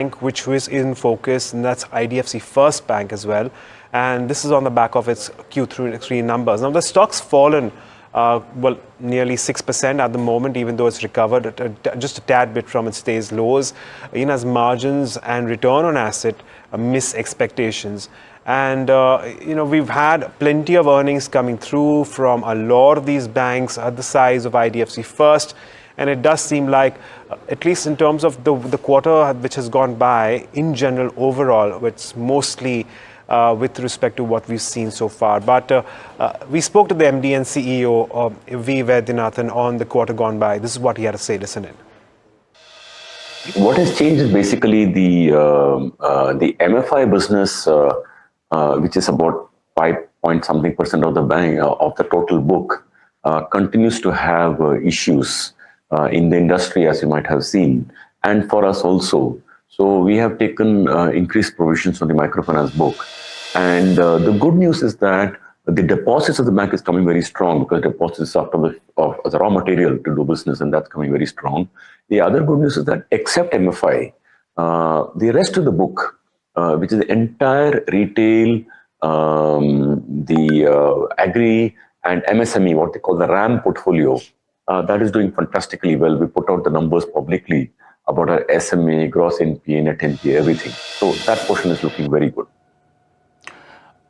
bank which is in focus, and that's IDFC First Bank as well. And this is on the back of its Q3 numbers. Now, the stock's fallen, nearly 6% at the moment, even though it's recovered just a tad bit from its day's lows, as margins and return on asset miss expectations. And, we've had plenty of earnings coming through from a lot of these banks at the size of IDFC First. And it does seem like, at least in terms of the quarter which has gone by, in general, overall, it's mostly with respect to what we've seen so far. But we spoke to the MD and CEO of V Vaidyanathan on the quarter gone by. This is what he had to say. Listen in. What has changed is basically the MFI business, which is about 5-point-something% of the bank of the total book, continues to have issues in the industry, as you might have seen, and for us also. So we have taken increased provisions on the microfinance book. And the good news is that the deposits of the bank is coming very strong, because deposits of the raw material to do business, and that's coming very strong. The other good news is that except MFI, the rest of the book, which is the entire retail, the agri and MSME, what they call the RAM portfolio, that is doing fantastically well. We put out the numbers publicly about our SMA, gross NPA, net NPA, everything. So that portion is looking very good.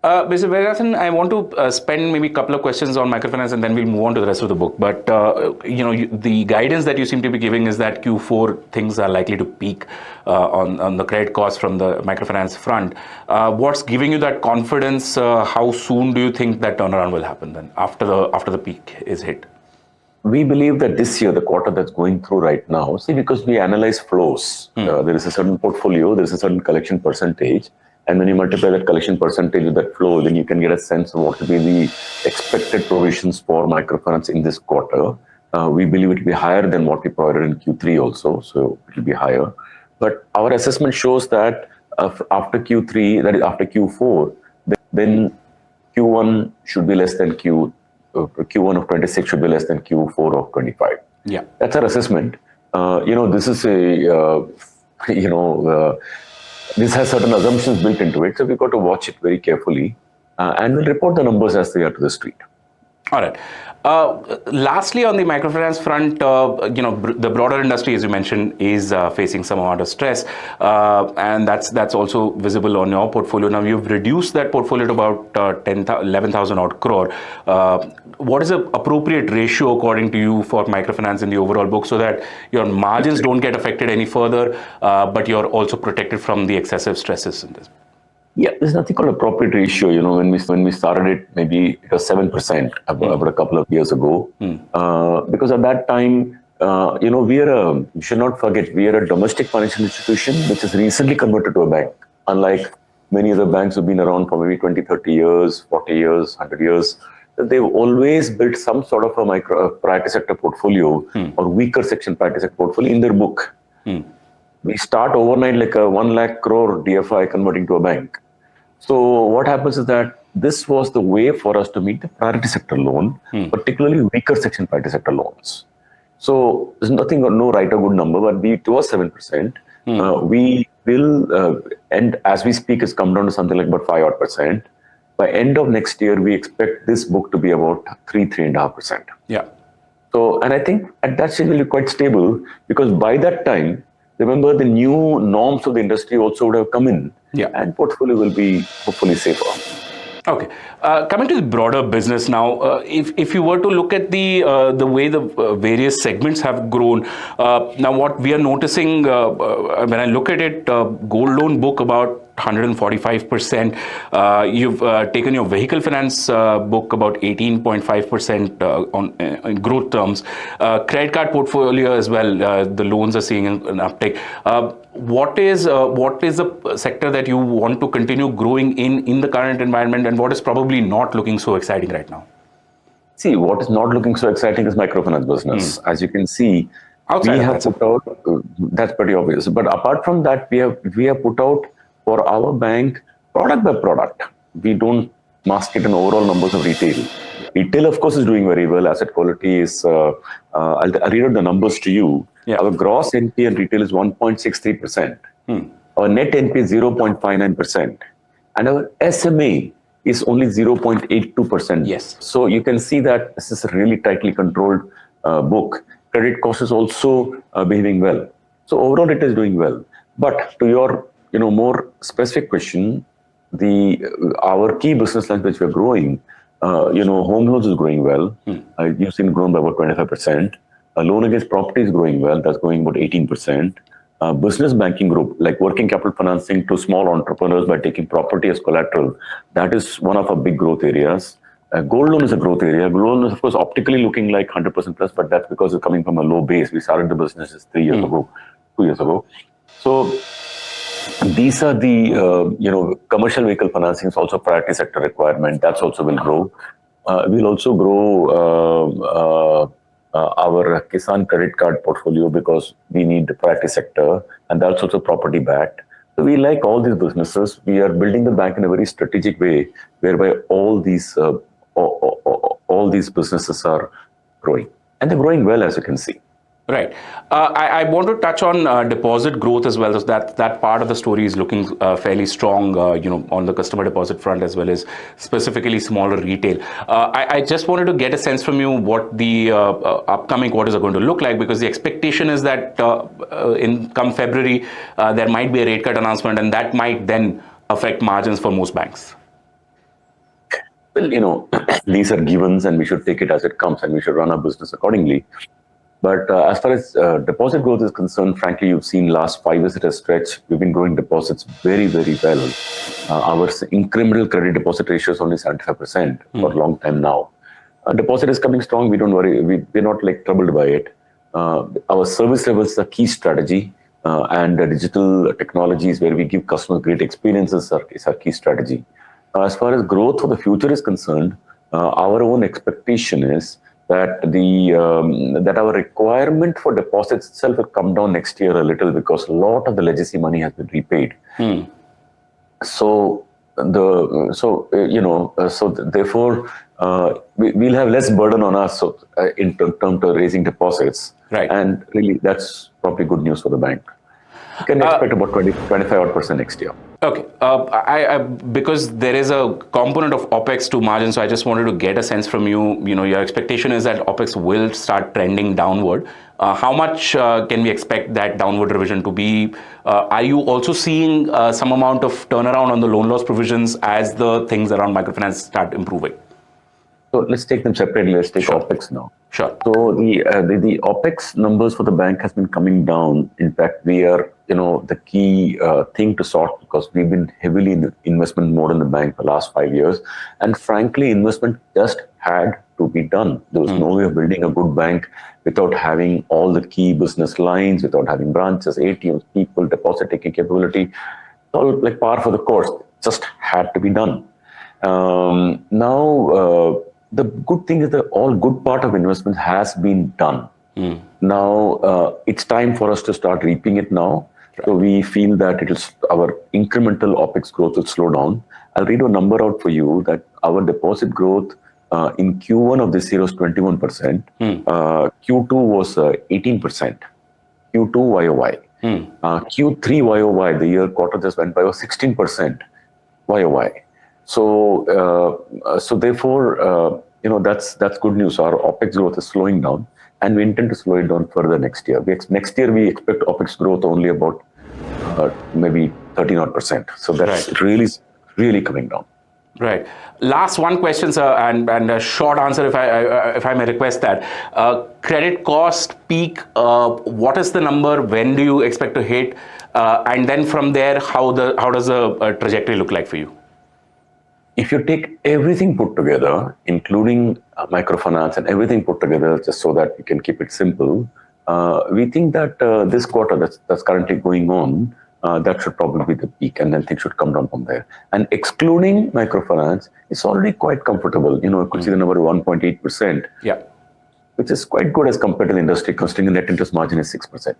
Mr. Vaidyanathan, I want to spend maybe a couple of questions on microfinance, and then we'll move on to the rest of the book. But, the guidance that you seem to be giving is that Q4 things are likely to peak on the credit cost from the microfinance front. What's giving you that confidence? How soon do you think that turnaround will happen then, after the peak is hit? We believe that this year, the quarter that's going through right now, because we analyze flows, there is a certain portfolio, there is a certain collection percentage, and when you multiply that collection percentage with that flow, then you can get a sense of what will be the expected provisions for microfinance in this quarter. We believe it will be higher than what we provided in Q3 also, so it will be higher. But our assessment shows that after Q3, that is after Q4, then Q1 should be less than Q1 of 26 should be less than Q4 of 25. Yeah, that's our assessment. This is this has certain assumptions built into it, so we've got to watch it very carefully, and we'll report the numbers as they are to the street. All right. Lastly, on the microfinance front, the broader industry, as you mentioned, is facing some amount of stress, and that's also visible on your portfolio. Now, you've reduced that portfolio to about 11,000 odd crore. What is the appropriate ratio, according to you, for microfinance in the overall book, so that your margins don't get affected any further, but you're also protected from the excessive stresses in this? Yeah, there's nothing called appropriate ratio. When we started it, maybe it was 7% about a couple of years ago. Because at that time, we should not forget, we are a domestic financial institution which is recently converted to a bank. Unlike many other banks who've been around for maybe 20, 30 years, 40 years, 100 years, they've always built some sort of a priority sector portfolio or weaker section priority sector portfolio in their book. We start overnight like a 1 lakh crore DFI converting to a bank. So what happens is that this was the way for us to meet the priority sector loan, particularly weaker section priority sector loans. So there's no right or good number, but it was 7%. We will, and as we speak, it's come down to something like about 5% odd. By end of next year, we expect this book to be about 3.5%. Yeah. So, and I think at that stage will be quite stable, because by that time, remember, the new norms of the industry also would have come in, and portfolio will be hopefully safer. Okay. Coming to the broader business now, if you were to look at the way the various segments have grown, now what we are noticing when I look at it, gold loan book about 145%. You've taken your vehicle finance book about 18.5% in growth terms. Credit card portfolio as well, the loans are seeing an uptick. What is the sector that you want to continue growing in the current environment, and what is probably not looking so exciting right now? See, what is not looking so exciting is microfinance business. As you can see, we have put out, that's pretty obvious. But apart from that, we have put out for our bank product by product. We don't mask it in overall numbers of retail. Retail, of course, is doing very well. Asset quality is, I'll read out the numbers to you. Our gross NPA in retail is 1.63%. Our net NPA is 0.59%, and our SMA is only 0.82%. Yes. So you can see that this is a really tightly controlled book. Credit cost is also behaving well. So overall, it is doing well. But to your more specific question, our key business lines which we are growing, home loans is growing well. You've seen grown by about 25%. Loan against property is growing well. That's growing about 18%. Business banking group, like working capital financing to small entrepreneurs by taking property as collateral, that is one of our big growth areas. Gold loan is a growth area. Gold loan is, of course, optically looking like 100% plus, but that's because it's coming from a low base. We started the business just 2 years ago. So these are the, commercial vehicle financing is also priority sector requirement. That's also will grow. We'll also grow our Kisan credit card portfolio because we need the priority sector, and that's also property backed. So we like all these businesses. We are building the bank in a very strategic way, whereby all these businesses are growing, and they're growing well, as you can see. Right. I want to touch on deposit growth as well. That part of the story is looking fairly strong, on the customer deposit front as well as specifically smaller retail. I just wanted to get a sense from you what the upcoming quarters are going to look like, because the expectation is that in come February, there might be a rate cut announcement, and that might then affect margins for most banks. Well, these are givens, and we should take it as it comes, and we should run our business accordingly. But as far as deposit growth is concerned, frankly, you've seen last 5 years at a stretch, we've been growing deposits very, very well. Our incremental credit deposit ratio is only 75% for a long time now. Deposit is coming strong. We don't worry. We're not troubled by it. Our service levels is a key strategy, and the digital technologies where we give customers great experiences is our key strategy. As far as growth for the future is concerned, our own expectation is that that our requirement for deposits itself will come down next year a little, because a lot of the legacy money has been repaid. So therefore we'll have less burden on us in terms of raising deposits. Right. And really, that's probably good news for the bank. You can expect about 25% next year. Okay, because there is a component of Opex to margin, so I just wanted to get a sense from you. Your expectation is that Opex will start trending downward. How much can we expect that downward revision to be? Are you also seeing some amount of turnaround on the loan loss provisions as the things around microfinance start improving? So let's take them separately. Let's take Opex now. Sure. So the Opex numbers for the bank has been coming down. In fact, we are the key thing to sort, because we've been heavily in the investment mode in the bank for the last 5 years, and frankly, investment just had to be done. There was no way of building a good bank without having all the key business lines, without having branches, ATMs, people, deposit taking capability. All like par for the course. Just had to be done. Now. The good thing is that all good part of investment has been done. Now it's time for us to start reaping it now. Right. So we feel that our incremental Opex growth will slow down. I'll read a number out for you that our deposit growth in Q1 of this year was 21%. Q2 was 18%. Q2 YOY. Q3 YOY, the year quarter just went by, was 16% YOY. So therefore, that's good news. Our Opex growth is slowing down, and we intend to slow it down further next year. Next year, we expect Opex growth only about maybe 13%. So that's really, really coming down. Right. Last one question, sir, and a short answer, if I may request that. Credit cost peak. What is the number? When do you expect to hit? And then from there, how does the trajectory look like for you? If you take everything put together, including microfinance and everything put together, just so that we can keep it simple, we think that this quarter that's currently going on, that should probably be the peak, and then things should come down from there. And excluding microfinance, it's already quite comfortable. You could see the number 1.8%, yeah, which is quite good as compared to the industry, considering the net interest margin is 6%.